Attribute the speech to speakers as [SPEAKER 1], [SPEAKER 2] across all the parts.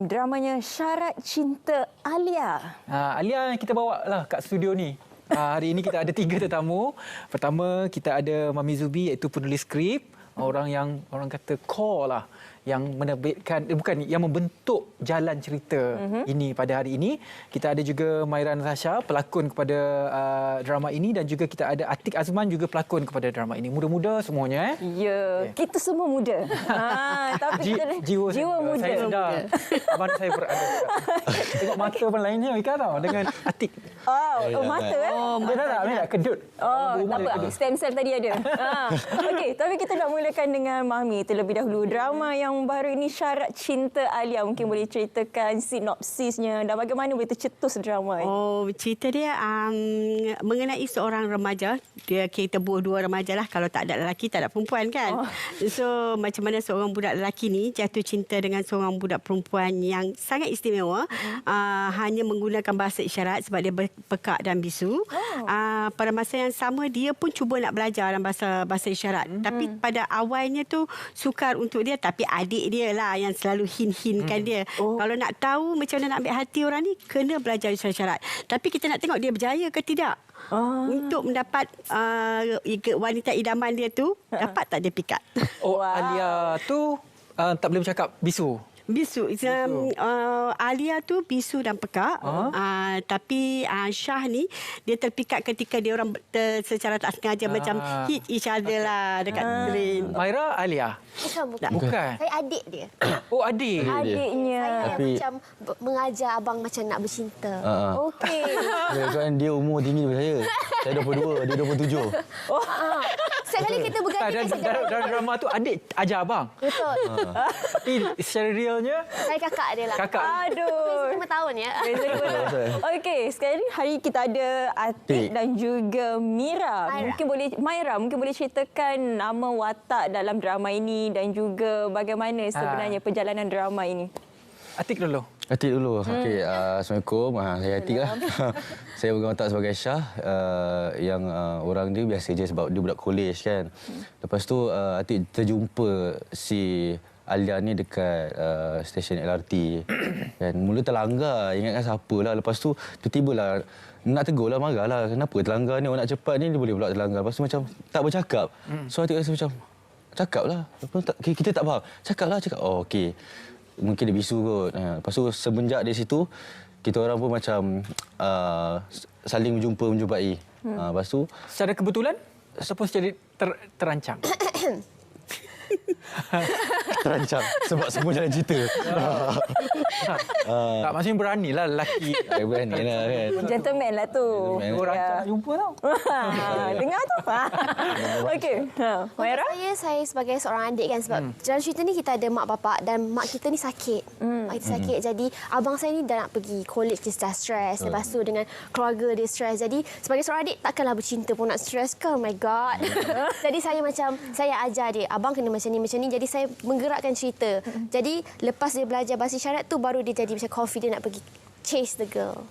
[SPEAKER 1] Dramanya Syarat Cinta Alia.
[SPEAKER 2] Alia yang kita bawa lah kat studio ni. Hari ini kita ada 3 tetamu. Pertama, kita ada Mami Zubi iaitu penulis skrip. Orang yang orang kata core lah. Yang menerbitkan, yang membentuk jalan cerita ini pada hari ini. Kita ada juga Maira Natasha, pelakon kepada drama ini. Dan juga kita ada Atik Azman, juga pelakon kepada drama ini. Muda-muda semuanya.
[SPEAKER 1] Ya, kita semua muda. Tapi
[SPEAKER 2] jiwa
[SPEAKER 1] muda.
[SPEAKER 2] Saya sedar. Abang saya berada. Tengok mata pun lainnya Ika tau dengan Atik.
[SPEAKER 1] Mata
[SPEAKER 2] Dia tak kedut.
[SPEAKER 1] Tak apa, stem cell tadi ada. Okey, tapi kita nak mulakan dengan Mami terlebih dahulu. Drama yang baru ini Syarat Cinta Alia, mungkin boleh ceritakan sinopsisnya dan bagaimana boleh tercetus drama ini?
[SPEAKER 3] Cerita dia mengenai seorang remaja. Kita dua remaja lah, kalau tak ada lelaki tak ada perempuan kan. So macam mana seorang budak lelaki ni jatuh cinta dengan seorang budak perempuan yang sangat istimewa. Hanya menggunakan bahasa isyarat sebab dia pekak dan bisu. Pada masa yang sama dia pun cuba nak belajar dalam bahasa isyarat. Tapi pada awalnya tu sukar untuk dia, tapi adik dia lah yang selalu hin-hinkan dia. Kalau nak tahu macam mana nak ambil hati orang ni, kena belajar isyarat. Tapi kita nak tengok dia berjaya ke tidak. Untuk mendapat wanita idaman dia tu, dapat tak dia pikat?
[SPEAKER 2] Alia tu tak boleh bercakap, bisu.
[SPEAKER 3] Bisu. Alia tu bisu dan pekak. Tapi Syah ni dia terpikat ketika dia orang secara tak sengaja macam hit each other lah dekat screen.
[SPEAKER 2] Maira, Alia? Bukan.
[SPEAKER 4] Saya adik dia.
[SPEAKER 2] Adik.
[SPEAKER 1] Adiknya.
[SPEAKER 4] Saya
[SPEAKER 5] Tapi
[SPEAKER 4] macam mengajar abang macam nak bercinta.
[SPEAKER 1] Okey.
[SPEAKER 5] kan dia umur tinggi daripada saya. Saya 22, dia 27.
[SPEAKER 4] Setiap kali kita berganti
[SPEAKER 2] Dalam drama tu adik ajar abang.
[SPEAKER 4] betul.
[SPEAKER 2] Tapi secara realnya
[SPEAKER 4] Saya kakak dia lah.
[SPEAKER 2] kakak.
[SPEAKER 1] Aduh.
[SPEAKER 4] 5 tahun ya.
[SPEAKER 1] Okey, sekarang ni hari kita ada Atik dan juga Mira.
[SPEAKER 4] Maira.
[SPEAKER 1] Mungkin boleh ceritakan nama watak dalam drama ini dan juga bagaimana sebenarnya perjalanan drama ini.
[SPEAKER 2] Atik dulu.
[SPEAKER 5] Atik dulu. Okey, Assalamualaikum. Saya Atik lah. Saya berwatak sebagai Syah. Yang orang dia biasa je sebab dia budak kolej kan. Lepas tu Atik terjumpa si Alia ni dekat stesen LRT. Kan mula terlanggar, ingatkan siapa lah. Lepas tu tiba-tiba lah nak tegur lah, marah lah. Kenapa terlanggar ni, orang nak cepat ni dia boleh pula terlanggar. Lepas tu macam tak bercakap. So Atik rasa macam cakap lah. Kita tak faham. Cakap lah, cakap. Okey. Mungkin dia bisu kot. Lepas tu semenjak dari situ, kita orang pun macam saling menjumpai. Lepas tu
[SPEAKER 2] Secara kebetulan ataupun secara terancang?
[SPEAKER 5] terancang sebab semua jalan cerita.
[SPEAKER 2] Tak, maksudnya beranilah lelaki.
[SPEAKER 5] Berani lah kan.
[SPEAKER 1] Gentleman lah tu.
[SPEAKER 2] Orang jumpa tau.
[SPEAKER 1] Dengar tu. Okey. Maira?
[SPEAKER 4] Saya sebagai seorang adik kan, sebab dalam cerita ni kita ada mak bapak dan mak kita ni sakit. Mak kita sakit. Jadi abang saya ni dah nak pergi college, dia dah stres. Lepas tu dengan keluarga dia stres. Jadi sebagai seorang adik takkanlah bercinta pun nak stres ke? Oh my god. Jadi saya ajar dia, abang kena macam ni. Jadi saya menggerakkan cerita. Jadi lepas dia belajar bahasa isyarat tu baru dia jadi macam confident nak pergi chase the girl.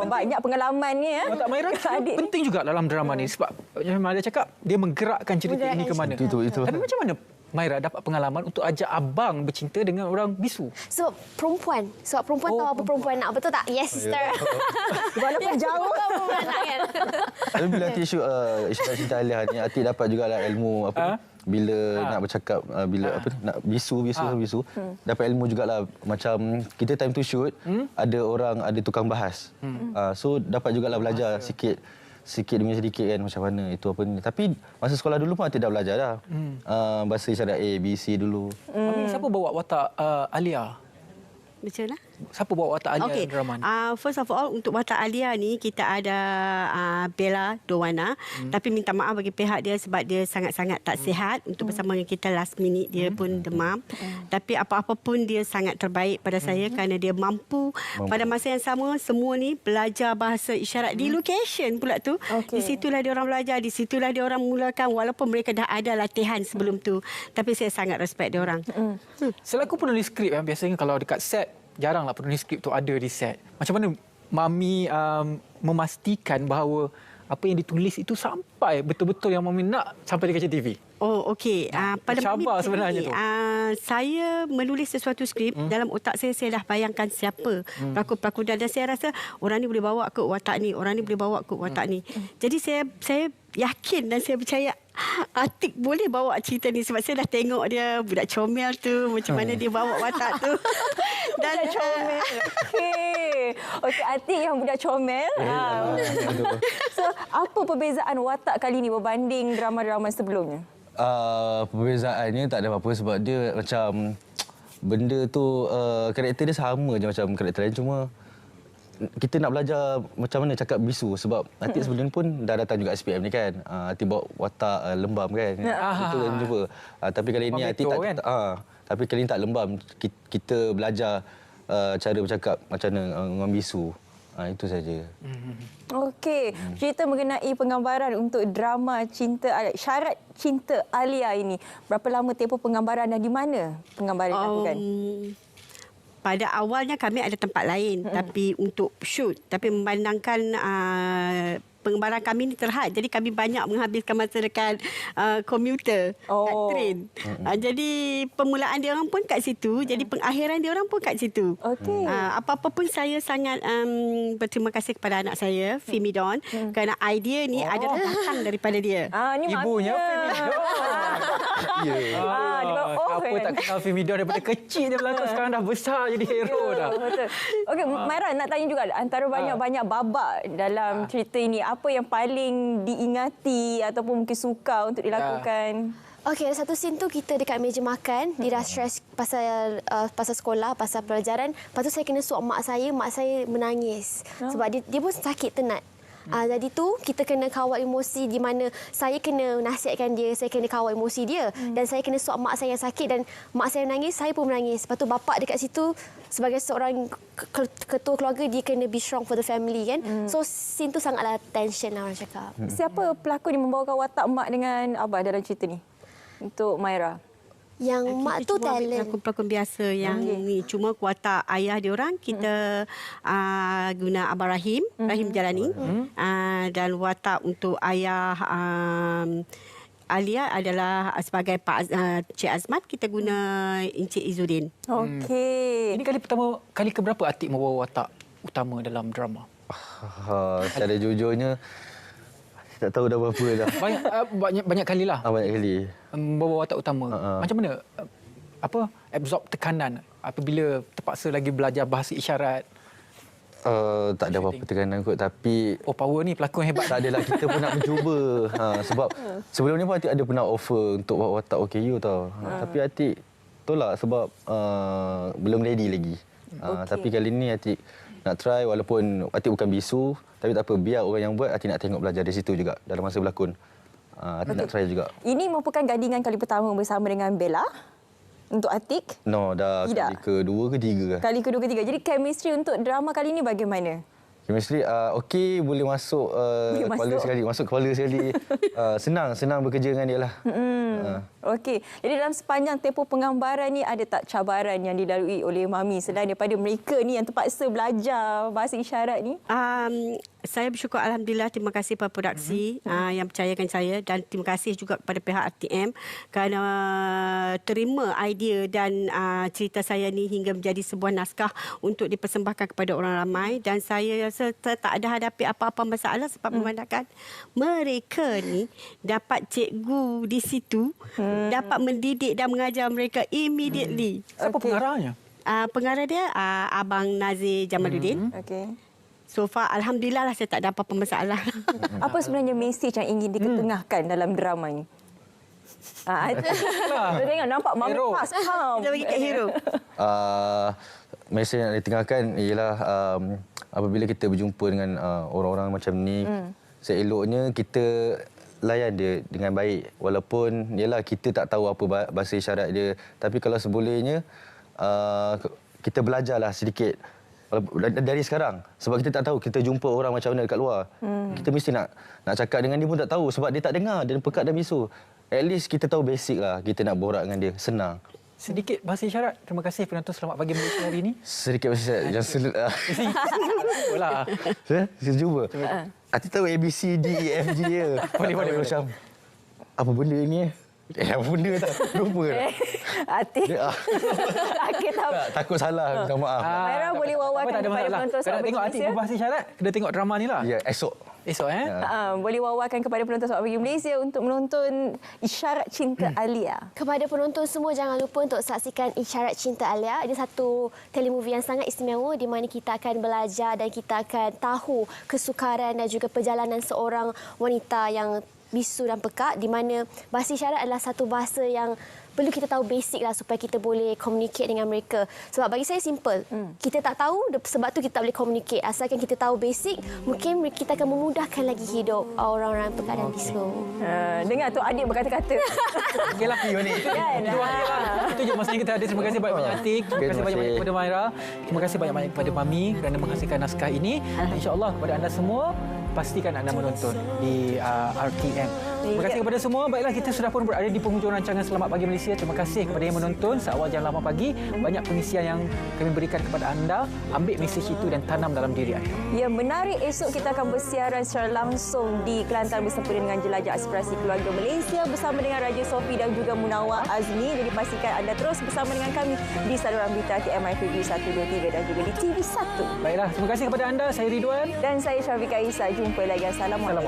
[SPEAKER 1] Banyak pengalaman ni ya.
[SPEAKER 2] Watak Maira penting juga dalam drama ni sebab macam ada cakap dia menggerakkan cerita ini ke mana.
[SPEAKER 5] Itu.
[SPEAKER 2] Tapi macam mana Maira dapat pengalaman untuk ajak abang bercinta dengan orang bisu?
[SPEAKER 4] Sebab perempuan tahu apa perempuan nak, betul tak? Yes, sister.
[SPEAKER 1] Walaupun jauh.
[SPEAKER 4] Perempuan nak kan.
[SPEAKER 5] Tapi bila Atik shoot Syarat Cinta Alia ni, Atik dapat jugalah ilmu bila nak bercakap, bila nak bisu. Dapat ilmu jugalah, macam kita time tu shoot ada tukang bahas. So dapat jugalah belajar sikit demi sedikit kan macam mana itu apa ni. Tapi masa sekolah dulu pun Atik dah belajar dah. Bahasa isyarat A, B, C dulu.
[SPEAKER 2] Mami, siapa bawa watak Alia?
[SPEAKER 3] Macam mana?
[SPEAKER 2] Siapa bawa watak Alia dalam drama ni?
[SPEAKER 3] First of all, untuk watak Alia ni kita ada Bella Dowana. Tapi minta maaf bagi pihak dia sebab dia sangat-sangat tak sihat. Untuk bersama dengan kita last minute dia pun demam. Tapi apa-apa pun dia sangat terbaik pada saya kerana dia mampu pada masa yang sama semua ni belajar bahasa isyarat di location pula tu. Di situlah dia orang belajar, di situlah dia orang mulakan walaupun mereka dah ada latihan sebelum tu. Tapi saya sangat respect dia orang.
[SPEAKER 2] Selaku penulis skrip, biasanya kalau dekat set jaranglah penulis skrip tu ada di set. Macam mana Mami memastikan bahawa apa yang ditulis itu sampai betul-betul yang Mami nak sampai di kaca TV?
[SPEAKER 3] Oh, okey. Pada
[SPEAKER 2] Cabar
[SPEAKER 3] Mami
[SPEAKER 2] sebenarnya
[SPEAKER 3] ni,
[SPEAKER 2] tu.
[SPEAKER 3] saya menulis sesuatu skrip, dalam otak saya dah bayangkan siapa pelakon-pelakon dan saya rasa orang ni boleh bawa ke watak ni, orang ni boleh bawa ke watak ni. Jadi saya yakin dan saya percaya Atik boleh bawa cerita ni sebab saya dah tengok dia budak comel tu, macam mana dia bawa watak tu. Dan
[SPEAKER 1] Budak comel. Okey, Atik yang budak comel. So, apa perbezaan watak kali ni berbanding drama-drama sebelumnya?
[SPEAKER 5] Perbezaannya tak ada apa-apa sebab dia macam benda tu karakter dia sama je macam karakter lain, cuma kita nak belajar macam mana cakap bisu sebab Atik sebelum ni pun dah datang juga SPM ni kan. Atik bawa watak lembam kan. Itu yang jumpa. Tapi kali ni Atik tak
[SPEAKER 2] kan?
[SPEAKER 5] tapi kali ni tak lembam. Kita belajar cara bercakap macam mana dengan bisu. Itu saja.
[SPEAKER 1] Okey, cerita mengenai penggambaran untuk drama Syarat Cinta Alia ini. Berapa lama tempoh penggambaran dan di mana penggambaran dilakukan?
[SPEAKER 3] Pada awalnya kami ada tempat lain tapi untuk shoot, tapi memandangkan penggambaran kami ni terhad, jadi kami banyak menghabiskan masa dekat komuter, kat train. Jadi permulaan dia orang pun kat situ, jadi pengakhiran dia orang pun kat situ.
[SPEAKER 1] Okey.
[SPEAKER 3] Apa-apa pun saya sangat berterima kasih kepada anak saya, Fimi Don, kerana idea ni adalah datang daripada dia.
[SPEAKER 1] Ni
[SPEAKER 2] Ibunya
[SPEAKER 1] maknya.
[SPEAKER 2] Fimi Don. Siapa tak kenal Fimi Don daripada kecil dia berlakon, sekarang dah besar jadi hero dah.
[SPEAKER 1] Betul. Okey, Maira nak tanya juga antara banyak-banyak babak dalam cerita ini, apa yang paling diingati ataupun mungkin suka untuk dilakukan?
[SPEAKER 4] Okey, satu scene tu kita dekat meja makan, dia dah stres pasal sekolah, pasal pelajaran. Lepas tu saya kena suap mak saya menangis. Sebab dia pun sakit tenat. Jadi tu kita kena kawal emosi di mana saya kena nasihatkan dia, saya kena kawal emosi dia dan saya kena suap mak saya yang sakit dan mak saya menangis, saya pun menangis. Lepas tu bapak dekat situ sebagai seorang ketua keluarga, dia kena be strong for the family kan. So scene tu sangatlah tension lah orang cakap.
[SPEAKER 1] Siapa pelakon yang membawakan watak mak dengan abah dalam cerita ni? Untuk Maira.
[SPEAKER 4] Yang mak tu
[SPEAKER 3] cuma ambil
[SPEAKER 4] talent.
[SPEAKER 3] pelakon-pelakon biasa yang ni, cuma watak ayah dia orang kita guna Abang Rahim Jalani, dan watak untuk ayah Alia adalah sebagai Pak Cik Azmat, kita guna Encik Izzuddin.
[SPEAKER 1] Okey.
[SPEAKER 2] Ini kali keberapa Atik membawa watak utama dalam drama?
[SPEAKER 5] Secara jujurnya tak tahu dah berapa dah.
[SPEAKER 2] Banyak kalilah.
[SPEAKER 5] Banyak kali.
[SPEAKER 2] Membawa watak utama. Macam mana absorb tekanan apabila terpaksa lagi belajar bahasa isyarat?
[SPEAKER 5] Tak ada apa-apa tekanan kot, tapi
[SPEAKER 2] power ni pelakon hebat.
[SPEAKER 5] tak adalah, kita pun nak mencuba. Sebab sebelum ni pun Atik ada pernah offer untuk buat watak OKU tau. Tapi Atik tolak sebab belum ready lagi. Tapi kali ni Atik nak try, walaupun Atik bukan bisu, tapi tak apa, biar orang yang buat, Atik nak tengok belajar dari situ juga dalam masa berlakon. Atik nak try juga.
[SPEAKER 1] Ini merupakan gandingan kali pertama bersama dengan Bella untuk Atik?
[SPEAKER 5] No, dah
[SPEAKER 1] Tidak.
[SPEAKER 5] kali kedua ke tiga.
[SPEAKER 1] Kali kedua, ketiga. Jadi chemistry untuk drama kali ini bagaimana?
[SPEAKER 5] Chemistry okey, boleh masuk kepala sekali, masuk kepala sekali. Senang bekerja dengan dia lah.
[SPEAKER 1] Okey. Jadi dalam sepanjang tempoh penggambaran ni ada tak cabaran yang dilalui oleh Mami selain daripada mereka ni yang terpaksa belajar bahasa isyarat ni?
[SPEAKER 3] Saya bersyukur, alhamdulillah, terima kasih kepada produksi yang percayakan saya, dan terima kasih juga kepada pihak RTM kerana terima idea dan cerita saya ni hingga menjadi sebuah naskah untuk dipersembahkan kepada orang ramai, dan saya rasa tak ada hadapi apa-apa masalah sebab memandangkan mereka ni dapat cikgu di situ, dapat mendidik dan mengajar mereka immediately.
[SPEAKER 2] Siapa pengarahnya?
[SPEAKER 3] Pengarah dia Abang Nazir Jamaluddin.
[SPEAKER 1] Okey.
[SPEAKER 3] So far, alhamdulillah lah, saya tak ada apa-apa masalah.
[SPEAKER 1] Apa sebenarnya mesej yang ingin diketengahkan dalam drama ni? Kita tengok nampak Mami
[SPEAKER 2] Hero.
[SPEAKER 1] pas.
[SPEAKER 3] Kita bagi kat hero.
[SPEAKER 5] Mesej yang ditengahkan ialah apabila kita berjumpa dengan orang-orang macam ni, seeloknya kita layan dia dengan baik. Walaupun yalah kita tak tahu apa bahasa isyarat dia, tapi kalau sebolehnya kita belajarlah sedikit dari sekarang, sebab kita tak tahu kita jumpa orang macam mana dekat luar. Kita mesti nak cakap dengan dia pun tak tahu sebab dia tak dengar dan pekat dan bisu. At least kita tahu basic lah, kita nak borak dengan dia senang.
[SPEAKER 2] Sedikit bahasa isyarat. Terima kasih penonton, selamat pagi Malaysia hari ini.
[SPEAKER 5] Sedikit bahasa isyarat yang sulit.
[SPEAKER 2] Boleh.
[SPEAKER 5] Saya cuba. Atik tahu A B C D E F G ya.
[SPEAKER 2] Boleh.
[SPEAKER 5] Macam apa benda ni? Apa benda tak? Lupa tak?
[SPEAKER 1] Hati. Okey,
[SPEAKER 5] Takut salah, minta maaf.
[SPEAKER 1] Maira boleh wawarkan
[SPEAKER 2] tak ada
[SPEAKER 1] kepada
[SPEAKER 2] masalah.
[SPEAKER 1] penonton
[SPEAKER 2] Kalau nak
[SPEAKER 1] Sobat
[SPEAKER 2] tengok
[SPEAKER 1] Pagi
[SPEAKER 2] Atik
[SPEAKER 1] Malaysia.
[SPEAKER 2] berbahasa isyarat, kena tengok drama ni lah.
[SPEAKER 5] Ya, esok.
[SPEAKER 2] Esok
[SPEAKER 1] Boleh wawarkan kepada penonton Sobat Pagi Malaysia untuk menonton Isyarat Cinta Alia.
[SPEAKER 4] Kepada penonton semua, jangan lupa untuk saksikan Isyarat Cinta Alia. Ini satu telemovie yang sangat istimewa di mana kita akan belajar dan kita akan tahu kesukaran dan juga perjalanan seorang wanita yang bisu dan pekak, di mana bahasa isyarat adalah satu bahasa yang perlu kita tahu basic lah supaya kita boleh communicate dengan mereka. Sebab bagi saya simple. Kita tak tahu, sebab tu kita tak boleh communicate. Asalkan kita tahu basic, mungkin kita akan memudahkan lagi hidup orang-orang pekak dan bisu.
[SPEAKER 1] Dengar tu adik berkata-kata.
[SPEAKER 2] Okeylah.
[SPEAKER 1] Kan?
[SPEAKER 2] Itu akhirlah. Itu je masa yang kita ada. Terima kasih banyak-banyak Atik. Terima kasih banyak-banyak kepada Maira. Terima kasih banyak-banyak kepada Mami kerana menghasilkan naskah ini. InsyaAllah kepada anda semua, pastikan anda menonton di RTM. Terima kasih kepada semua. Baiklah, kita sudah pun berada di penghujung rancangan Selamat Pagi Malaysia. Terima kasih kepada yang menonton seawal jam 8 pagi. Banyak pengisian yang kami berikan kepada anda. Ambil mesej itu dan tanam dalam diri anda.
[SPEAKER 1] Ya, menarik. Esok kita akan bersiaran secara langsung di Kelantan bersempena dengan Jelajah Aspirasi Keluarga Malaysia bersama dengan Raja Sofi dan juga Munawar Azmi. Jadi pastikan anda terus bersama dengan kami di saluran berita TMI TV 123 dan juga di TV1.
[SPEAKER 2] Baiklah, terima kasih kepada anda. Saya Ridwan.
[SPEAKER 1] Dan saya Syafika Isa. Jumpa lagi. Assalamualaikum.